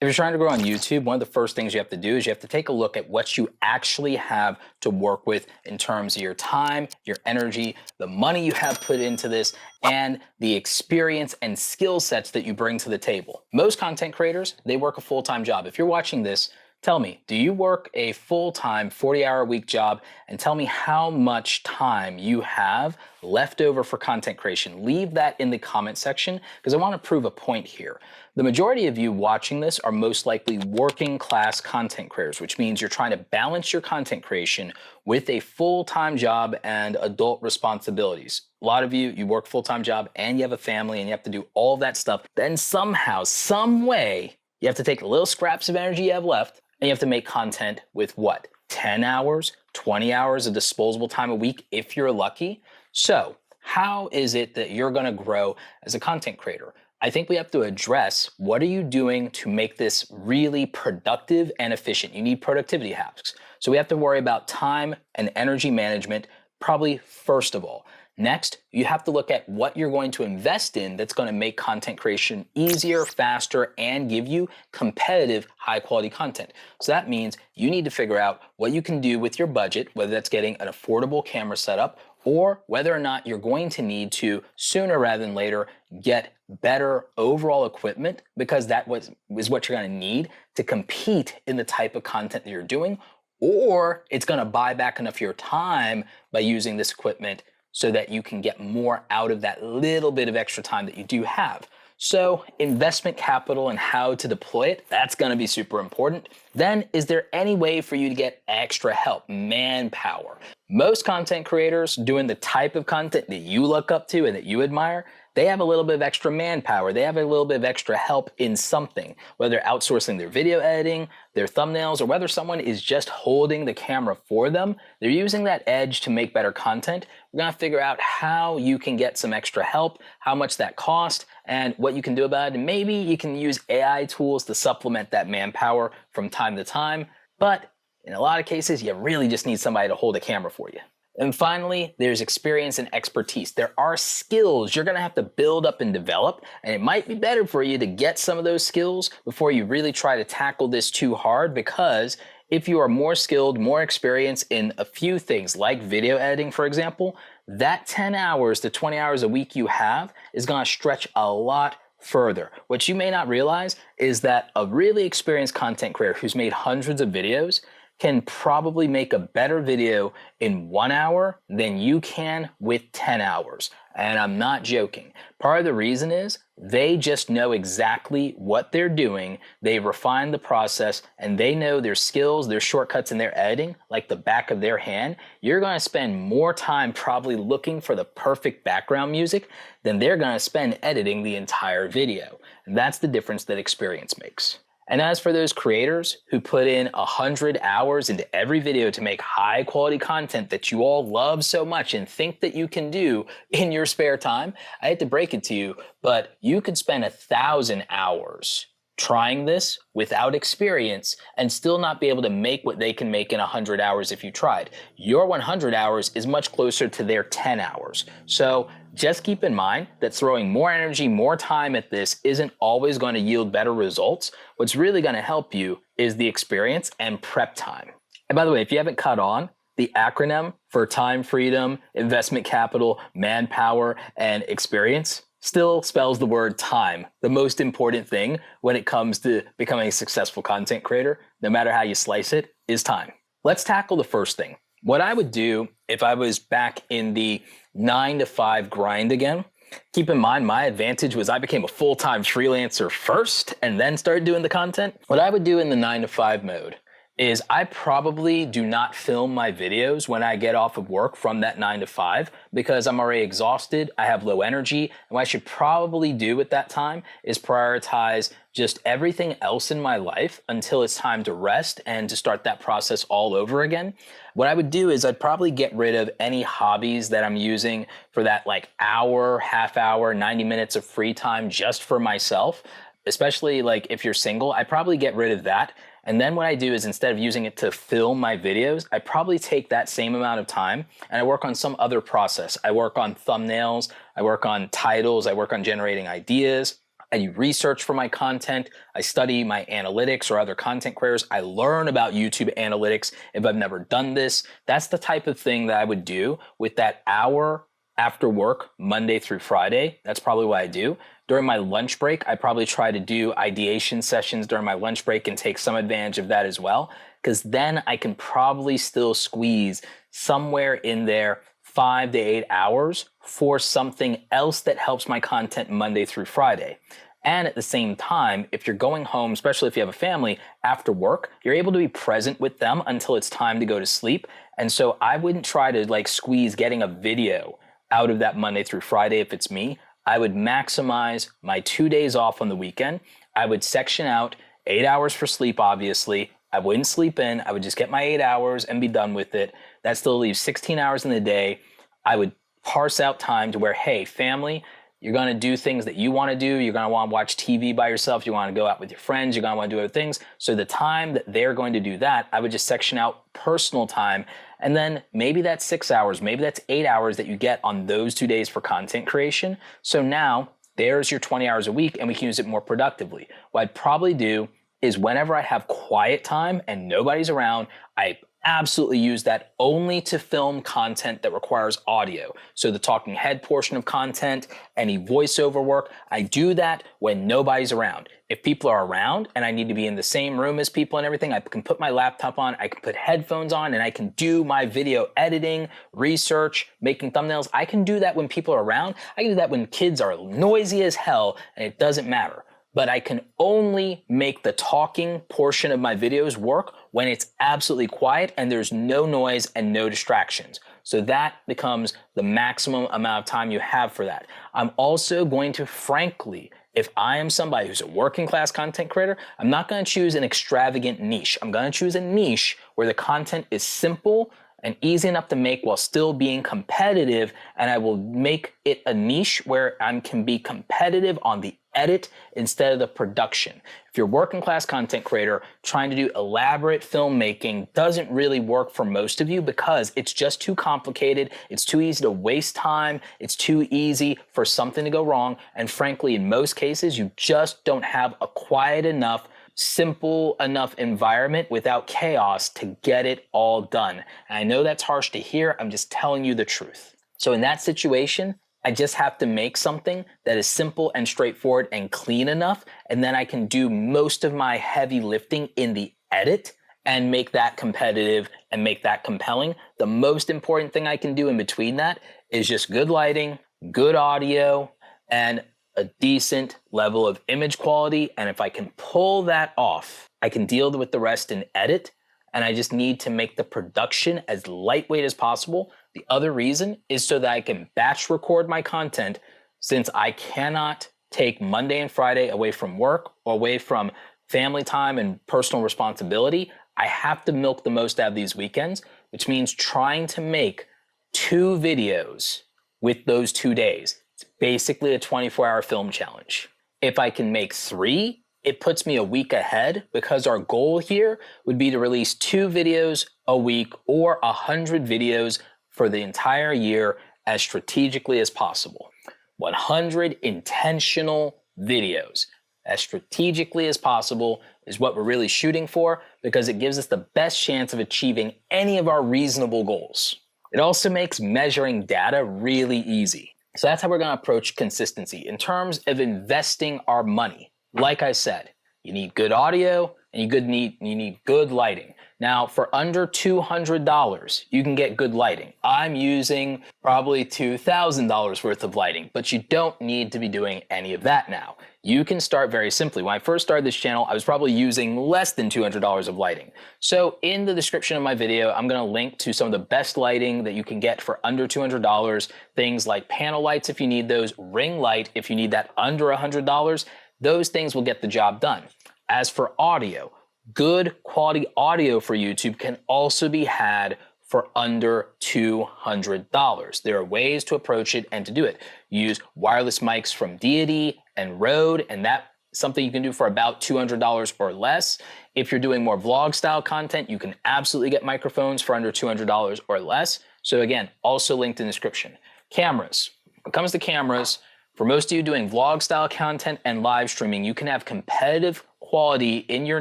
If you're trying to grow on YouTube, one of the first things you have to do is you have to take a look at what you actually have to work with in terms of your time, your energy, the money you have put into this, and the experience and skill sets that you bring to the table. Most content creators, they work a full-time job. If you're watching this, tell me, do you work a full-time 40-hour-a-week job? And tell me how much time you have left over for content creation. Leave that in the comment section because I want to prove a point here. The majority of you watching this are most likely working class content creators, which means you're trying to balance your content creation with a full-time job and adult responsibilities. A lot of you work a full-time job and you have a family and you have to do all that stuff. Then somehow, some way, you have to take the little scraps of energy you have left and you have to make content with what? 10 hours, 20 hours of disposable time a week if you're lucky. So how is it that you're going to grow as a content creator? I think we have to address what are you doing to make this really productive and efficient. You need productivity hacks. So we have to worry about time and energy management probably first of all. Next, you have to look at what you're going to invest in that's going to make content creation easier, faster, and give you competitive, high-quality content. So that means you need to figure out what you can do with your budget, whether that's getting an affordable camera setup or whether or not you're going to need to, sooner rather than later, get better overall equipment because that is what you're going to need to compete in the type of content that you're doing, or it's going to buy back enough of your time by using this equipment so that you can get more out of that little bit of extra time that you do have. So investment capital and how to deploy it, that's going to be super important. Then, is there any way for you to get extra help, manpower? Most content creators doing the type of content that you look up to and that you admire, they have a little bit of extra manpower. They have a little bit of extra help in something, whether outsourcing their video editing, their thumbnails, or whether someone is just holding the camera for them. They're using that edge to make better content. We're going to figure out how you can get some extra help, how much that costs, and what you can do about it. And maybe you can use AI tools to supplement that manpower from time to time. But in a lot of cases, you really just need somebody to hold a camera for you. And finally, there's experience and expertise. There are skills you're gonna have to build up and develop, and it might be better for you to get some of those skills before you really try to tackle this too hard, because if you are more skilled, more experienced in a few things like video editing, for example, that 10 hours to 20 hours a week you have is gonna stretch a lot further. What you may not realize is that a really experienced content creator who's made hundreds of videos can probably make a better video in 1 hour than you can with 10 hours. And I'm not joking. Part of the reason is they just know exactly what they're doing. They've refined the process and they know their skills, their shortcuts in their editing like the back of their hand. You're gonna spend more time probably looking for the perfect background music than they're gonna spend editing the entire video. And that's the difference that experience makes. And as for those creators who put in 100 hours into every video to make high quality content that you all love so much and think that you can do in your spare time, I hate to break it to you, but you could spend 1,000 hours trying this without experience and still not be able to make what they can make in 100 hours if you tried. Your 100 hours is much closer to their 10 hours. So just keep in mind that throwing more energy, more time at this isn't always going to yield better results. What's really going to help you is the experience and prep time. And by the way, if you haven't caught on, the acronym for time freedom, investment capital, manpower, and experience still spells the word time. The most important thing when it comes to becoming a successful content creator, no matter how you slice it, is time. Let's tackle the first thing. What I would do if I was back in the 9-to-5 grind again, keep in mind my advantage was I became a full-time freelancer first and then started doing the content. What I would do in the 9-to-5 mode is I probably do not film my videos when I get off of work from that 9-to-5 because I'm already exhausted, I have low energy, and what I should probably do at that time is prioritize just everything else in my life until it's time to rest and to start that process all over again. What I would do is I'd probably get rid of any hobbies that I'm using for that like hour, half hour, 90 minutes of free time just for myself. Especially like if you're single, I probably get rid of that. And then what I do is instead of using it to film my videos, I probably take that same amount of time and I work on some other process. I work on thumbnails, I work on titles, I work on generating ideas. I do research for my content. I study my analytics or other content creators. I learn about YouTube analytics if I've never done this. That's the type of thing that I would do with that hour after work, Monday through Friday. That's probably what I do. During my lunch break, I probably try to do ideation sessions during my lunch break and take some advantage of that as well, because then I can probably still squeeze somewhere in there 5 to 8 hours for something else that helps my content Monday through Friday. And at the same time, if you're going home, especially if you have a family, after work, you're able to be present with them until it's time to go to sleep. And so I wouldn't try to like squeeze getting a video out of that Monday through Friday if it's me. I would maximize my 2 days off on the weekend. I would section out 8 hours for sleep, obviously. I wouldn't sleep in. I would just get my 8 hours and be done with it. That still leaves 16 hours in the day. I would parse out time to where, hey, family, you're going to do things that you want to do. You're going to want to watch TV by yourself. You want to go out with your friends. You're going to want to do other things. So the time that they're going to do that, I would just section out personal time. And then maybe that's 6 hours. Maybe that's 8 hours that you get on those 2 days for content creation. So now there's your 20 hours a week and we can use it more productively. What I'd probably do is whenever I have quiet time and nobody's around, I absolutely use that only to film content that requires audio. So the talking head portion of content, any voiceover work, I do that when nobody's around. If people are around and I need to be in the same room as people and everything, I can put my laptop on, I can put headphones on, and I can do my video editing, research, making thumbnails. I can do that when people are around. I can do that when kids are noisy as hell, and it doesn't matter. But I can only make the talking portion of my videos work when it's absolutely quiet and there's no noise and no distractions. So that becomes the maximum amount of time you have for that. I'm also going to, frankly, if I am somebody who's a working class content creator, I'm not going to choose an extravagant niche. I'm going to choose a niche where the content is simple and easy enough to make while still being competitive, and I will make it a niche where I can be competitive on the edit instead of the production. If you're a working class content creator, trying to do elaborate filmmaking doesn't really work for most of you because it's just too complicated, it's too easy to waste time, it's too easy for something to go wrong, and frankly, in most cases, you just don't have a quiet enough, simple enough environment without chaos to get it all done. And I know that's harsh to hear, I'm just telling you the truth. So in that situation, I just have to make something that is simple and straightforward and clean enough, and then I can do most of my heavy lifting in the edit and make that competitive and make that compelling. The most important thing I can do in between that is just good lighting, good audio, and a decent level of image quality. And if I can pull that off, I can deal with the rest in edit. And I just need to make the production as lightweight as possible. The other reason is so that I can batch record my content, since I cannot take Monday and Friday away from work or away from family time and personal responsibility. I have to milk the most out of these weekends, which means trying to make 2 videos with those 2 days. It's basically a 24-hour film challenge. If I can make 3, it puts me a week ahead, because our goal here would be to release 2 videos a week or 100 videos for the entire year as strategically as possible. 100 intentional videos as strategically as possible is what we're really shooting for, because it gives us the best chance of achieving any of our reasonable goals. It also makes measuring data really easy. So that's how we're going to approach consistency. In terms of investing our money, like I said, you need good audio and you need good lighting. Now, for under $200, you can get good lighting. I'm using probably $2,000 worth of lighting, but you don't need to be doing any of that now. You can start very simply. When I first started this channel, I was probably using less than $200 of lighting. So in the description of my video, I'm going to link to some of the best lighting that you can get for under $200. Things like panel lights if you need those, ring light if you need that under $100. Those things will get the job done. As for audio, good quality audio for YouTube can also be had for under $200. There are ways to approach it and to do it. Use wireless mics from Deity and Rode, and that's something you can do for about $200 or less. If you're doing more vlog style content, you can absolutely get microphones for under $200 or less. So again, also linked in the description. Cameras. When it comes to cameras, For most of you doing vlog style content and live streaming, you can have competitive quality in your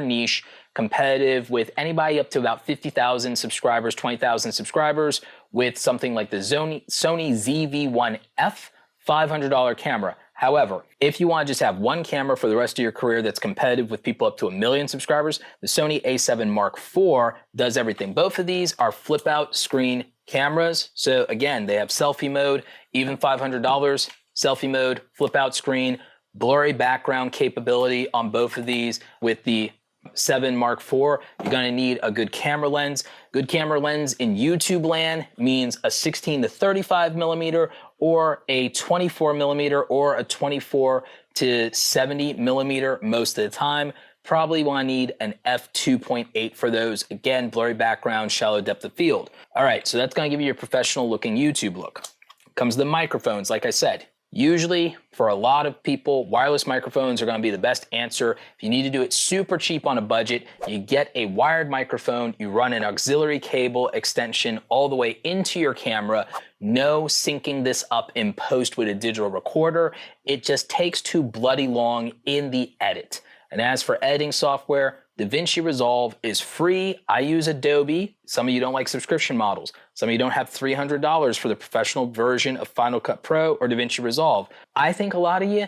niche, competitive with anybody up to about 50,000 subscribers, 20,000 subscribers with something like the Sony ZV-1F $500 camera. However, if you want to just have one camera for the rest of your career that's competitive with people up to 1 million subscribers, the Sony a7 Mark IV does everything. Both of these are flip out screen cameras. So again, they have selfie mode, even $500, selfie mode, flip out screen, blurry background capability on both of these. With the 7 Mark IV, you're going to need a good camera lens. Good camera lens in YouTube land means a 16 to 35 millimeter or a 24 millimeter or a 24 to 70 millimeter most of the time. Probably want to need an f2.8 for those. Again, blurry background, shallow depth of field. All right, so that's going to give you your professional looking YouTube look. Comes the microphones, like I said. Usually, for a lot of people, wireless microphones are going to be the best answer. If you need to do it super cheap on a budget, you get a wired microphone, you run an auxiliary cable extension all the way into your camera. No syncing this up in post with a digital recorder. It just takes too bloody long in the edit. And as for editing software, DaVinci Resolve is free. I use Adobe. Some of you don't like subscription models. Some of you don't have $300 for the professional version of Final Cut Pro or DaVinci Resolve. I think a lot of you,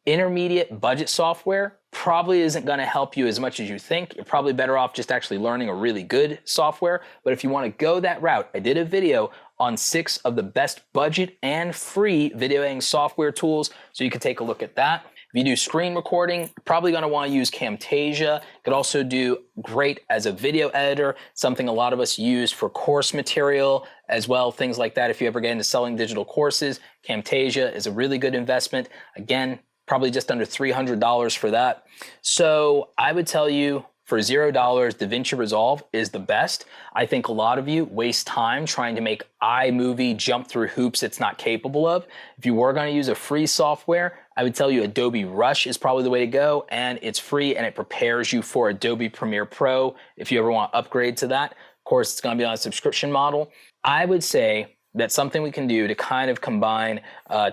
intermediate budget software probably isn't going to help you as much as you think. You're probably better off just actually learning a really good software. But if you want to go that route, I did a video on 6 of the best budget and free video editing software tools, so you can take a look at that. If you do screen recording, you're probably going to want to use Camtasia. It could also do great as a video editor, something a lot of us use for course material as well, things like that. If you ever get into selling digital courses, Camtasia is a really good investment. Again, probably just under $300 for that. So I would tell you, for $0, DaVinci Resolve is the best. I think a lot of you waste time trying to make iMovie jump through hoops it's not capable of. If you were going to use a free software, I would tell you Adobe Rush is probably the way to go, and it's free and it prepares you for Adobe Premiere Pro if you ever want to upgrade to that. Of course, it's going to be on a subscription model. I would say that's something we can do to kind of combine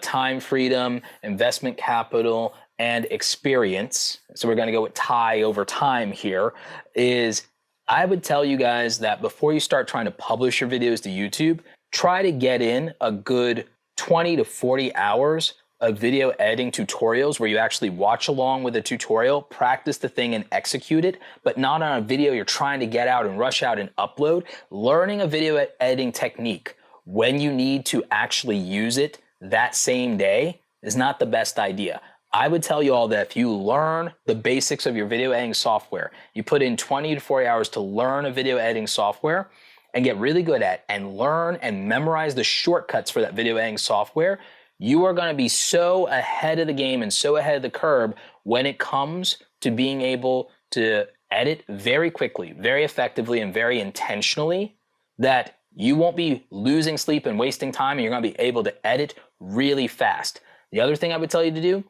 time freedom, investment capital, and experience. So we're going to go with tie over time here. Is I would tell you guys that before you start trying to publish your videos to YouTube, try to get in a good 20 to 40 hours of video editing tutorials where you actually watch along with a tutorial, practice the thing and execute it, but not on a video you're trying to get out and rush out and upload. Learning a video editing technique when you need to actually use it that same day is not the best idea. I would tell you all that if you learn the basics of your video editing software, you put in 20 to 40 hours to learn a video editing software and get really good at and learn and memorize the shortcuts for that video editing software, you are going to be so ahead of the game and so ahead of the curve when it comes to being able to edit very quickly, very effectively, and very intentionally, that you won't be losing sleep and wasting time, and you're going to be able to edit really fast. The other thing I would tell you to do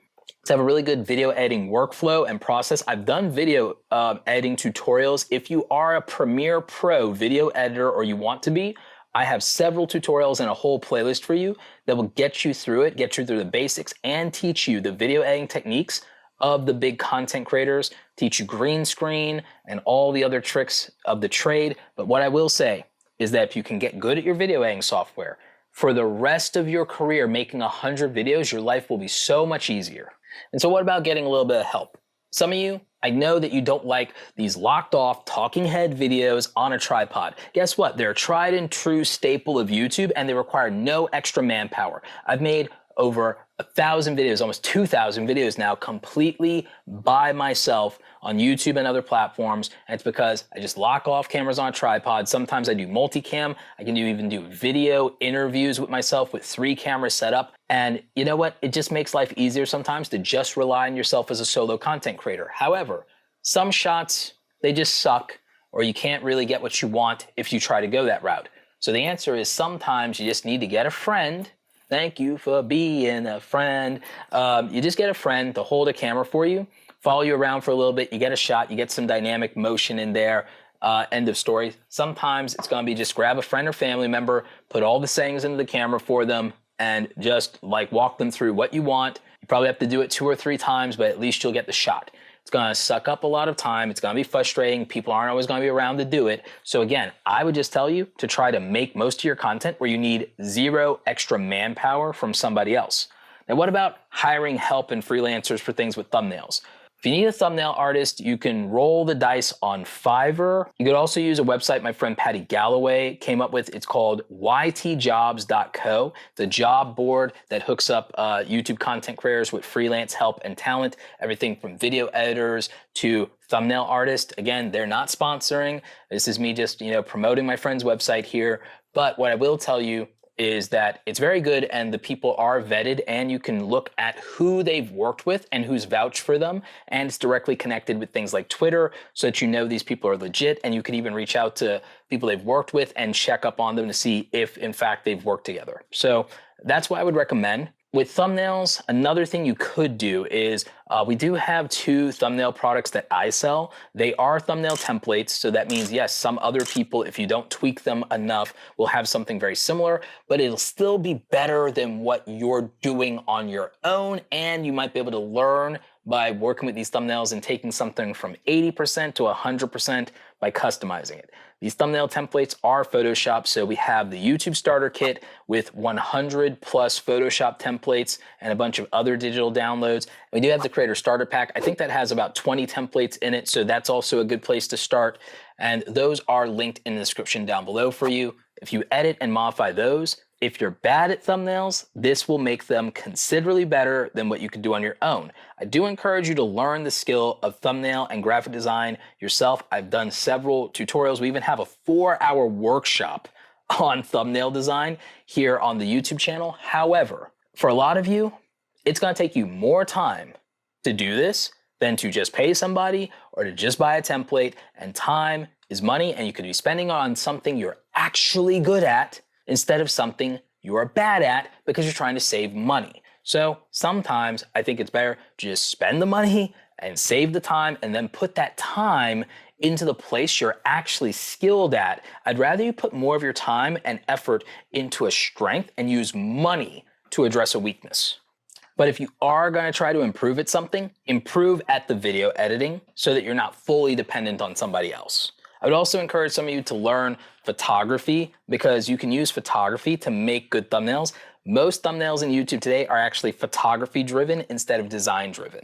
is have a really good video editing workflow and process. I've done video editing tutorials. If you are a Premiere Pro video editor or you want to be, I have several tutorials and a whole playlist for you that will get you through it, get you through the basics, and teach you the video editing techniques of the big content creators, teach you green screen and all the other tricks of the trade. But what I will say is that if you can get good at your video editing software, for the rest of your career making 100 videos, your life will be so much easier. And so what about getting a little bit of help? Some of you, I know that you don't like these locked off talking head videos on a tripod. Guess what? They're a tried and true staple of YouTube and they require no extra manpower. I've made over 1,000 videos, almost 2,000 videos now, completely by myself on YouTube and other platforms. And it's because I just lock off cameras on a tripod. Sometimes I do multicam. I can even do video interviews with myself with 3 cameras set up. And you know what? It just makes life easier sometimes to just rely on yourself as a solo content creator. However, some shots, they just suck, or you can't really get what you want if you try to go that route. So the answer is sometimes you just need to get a friend. Thank you for being a friend. You just get a friend to hold a camera for you, follow you around for a little bit, you get a shot, you get some dynamic motion in there, end of story. Sometimes it's gonna be just grab a friend or family member, put all the settings into the camera for them, and just like walk them through what you want. probably have to do it 2 or 3 times, but at least you'll get the shot. It's gonna suck up a lot of time. It's gonna be frustrating. People aren't always gonna be around to do it. So again, I would just tell you to try to make most of your content where you need 0 extra manpower from somebody else. Now, what about hiring help and freelancers for things with thumbnails? If you need a thumbnail artist, you can roll the dice on Fiverr. You could also use a website my friend Patty Galloway came up with. It's called ytjobs.co. It's a job board that hooks up YouTube content creators with freelance help and talent, everything from video editors to thumbnail artists. Again, they're not sponsoring. This is me just, promoting my friend's website here. But what I will tell you is that it's very good and the people are vetted, and you can look at who they've worked with and who's vouched for them, and it's directly connected with things like Twitter so that these people are legit, and you can even reach out to people they've worked with and check up on them to see if in fact they've worked together. So that's what I would recommend. With thumbnails, another thing you could do is we do have 2 thumbnail products that I sell. They are thumbnail templates, so that means, yes, some other people, if you don't tweak them enough, will have something very similar, but it'll still be better than what you're doing on your own, and you might be able to learn by working with these thumbnails and taking something from 80% to 100% by customizing it. These thumbnail templates are Photoshop, so we have the YouTube starter kit with 100 plus Photoshop templates and a bunch of other digital downloads. We do have the creator starter pack. I think that has about 20 templates in it, so that's also a good place to start. And those are linked in the description down below for you. If you edit and modify those, if you're bad at thumbnails, this will make them considerably better than what you could do on your own. I do encourage you to learn the skill of thumbnail and graphic design yourself. I've done several tutorials. We even have a 4-hour workshop on thumbnail design here on the YouTube channel. However, for a lot of you, it's gonna take you more time to do this than to just pay somebody or to just buy a template, and time is money, and you could be spending on something you're actually good at instead of something you are bad at because you're trying to save money. So sometimes I think it's better to just spend the money and save the time and then put that time into the place you're actually skilled at. I'd rather you put more of your time and effort into a strength and use money to address a weakness. But if you are going to try to improve at something, improve at the video editing so that you're not fully dependent on somebody else. I would also encourage some of you to learn photography, because you can use photography to make good thumbnails. Most thumbnails in YouTube today are actually photography driven instead of design driven.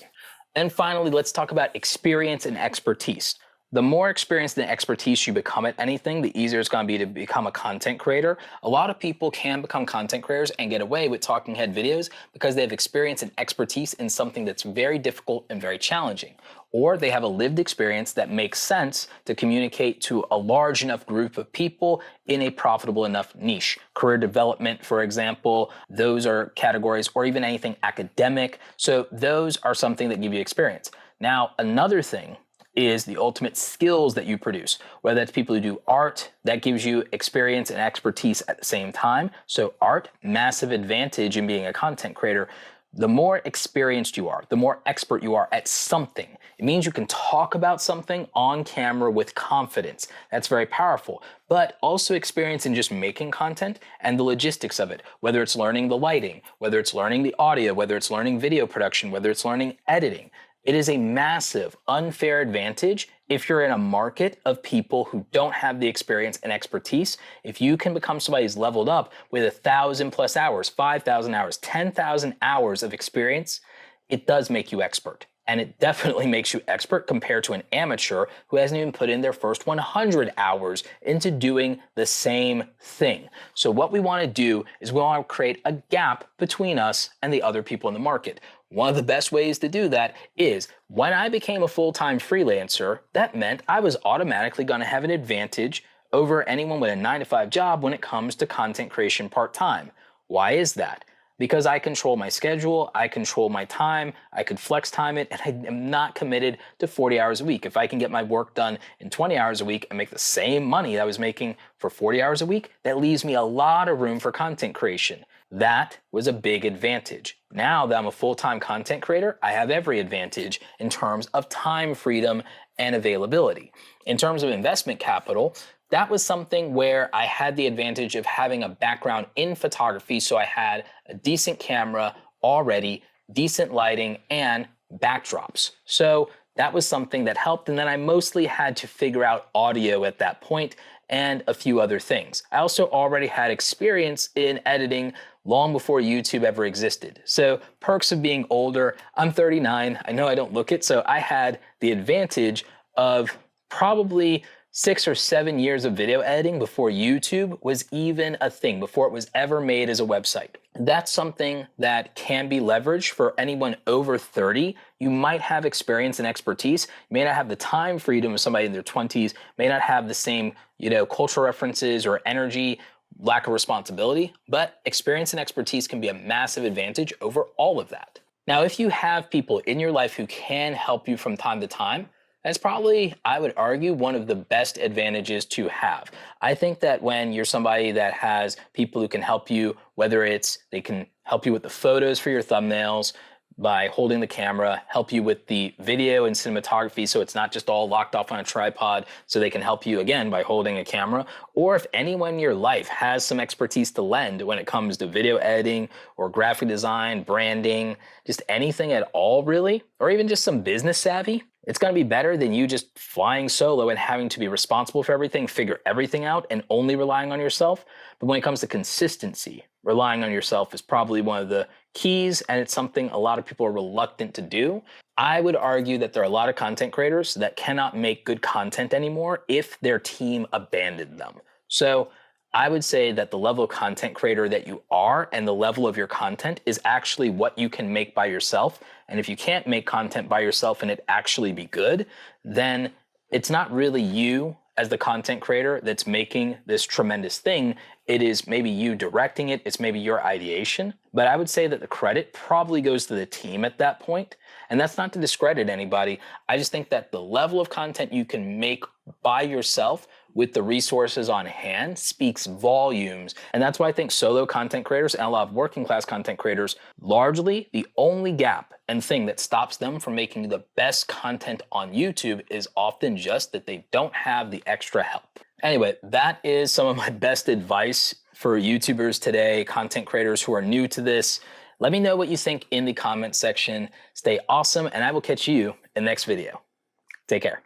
And finally, let's talk about experience and expertise. The more experience and expertise you become at anything, the easier it's going to be to become a content creator. A lot of people can become content creators and get away with talking head videos because they have experience and expertise in something that's very difficult and very challenging. Or they have a lived experience that makes sense to communicate to a large enough group of people in a profitable enough niche. Career development, for example, those are categories, or even anything academic. So those are something that give you experience. Now, another thing is the ultimate skills that you produce, whether that's people who do art, that gives you experience and expertise at the same time. So art, massive advantage in being a content creator. The more experienced you are, the more expert you are at something, it means you can talk about something on camera with confidence. That's very powerful. But also experience in just making content and the logistics of it, whether it's learning the lighting, whether it's learning the audio, whether it's learning video production, whether it's learning editing. It is a massive unfair advantage if you're in a market of people who don't have the experience and expertise. If you can become somebody who's leveled up with 1,000 plus hours, 5,000 hours, 10,000 hours of experience, it does make you expert. And it definitely makes you expert compared to an amateur who hasn't even put in their first 100 hours into doing the same thing. So what we want to do is we want to create a gap between us and the other people in the market. One of the best ways to do that is when I became a full-time freelancer, that meant I was automatically going to have an advantage over anyone with a 9-to-5 job when it comes to content creation part-time. Why is that? Because I control my schedule, I control my time, I could flex time it, and I am not committed to 40 hours a week. If I can get my work done in 20 hours a week and make the same money that I was making for 40 hours a week, that leaves me a lot of room for content creation. That was a big advantage. Now that I'm a full-time content creator, I have every advantage in terms of time freedom and availability. In terms of investment capital, that was something where I had the advantage of having a background in photography, so I had a decent camera already, decent lighting, and backdrops. So that was something that helped. And then I mostly had to figure out audio at that point and a few other things. I also already had experience in editing long before YouTube ever existed. So perks of being older, I'm 39, I know I don't look it, so I had the advantage of probably 6 or 7 years of video editing before YouTube was even a thing, before it was ever made as a website. That's something that can be leveraged for anyone over 30. You might have experience and expertise. You may not have the time freedom of somebody in their 20s, may not have the same, cultural references or energy, lack of responsibility, but experience and expertise can be a massive advantage over all of that. Now, if you have people in your life who can help you from time to time, that's probably, I would argue, one of the best advantages to have. I think that when you're somebody that has people who can help you, whether it's they can help you with the photos for your thumbnails by holding the camera, help you with the video and cinematography so it's not just all locked off on a tripod, so they can help you again by holding a camera, or if anyone in your life has some expertise to lend when it comes to video editing or graphic design, branding, just anything at all really, or even just some business savvy, it's going to be better than you just flying solo and having to be responsible for everything, figure everything out, and only relying on yourself. But when it comes to consistency, relying on yourself is probably one of the keys, and it's something a lot of people are reluctant to do. I would argue that there are a lot of content creators that cannot make good content anymore if their team abandoned them. So I would say that the level of content creator that you are and the level of your content is actually what you can make by yourself. And if you can't make content by yourself and it actually be good, then it's not really you as the content creator that's making this tremendous thing. It is maybe you directing it, it's maybe your ideation, but I would say that the credit probably goes to the team at that point. And that's not to discredit anybody. I just think that the level of content you can make by yourself with the resources on hand speaks volumes. And that's why I think solo content creators and a lot of working class content creators, largely the only gap and thing that stops them from making the best content on YouTube is often just that they don't have the extra help. Anyway, that is some of my best advice for YouTubers today, content creators who are new to this. Let me know what you think in the comment section. Stay awesome, and I will catch you in the next video. Take care.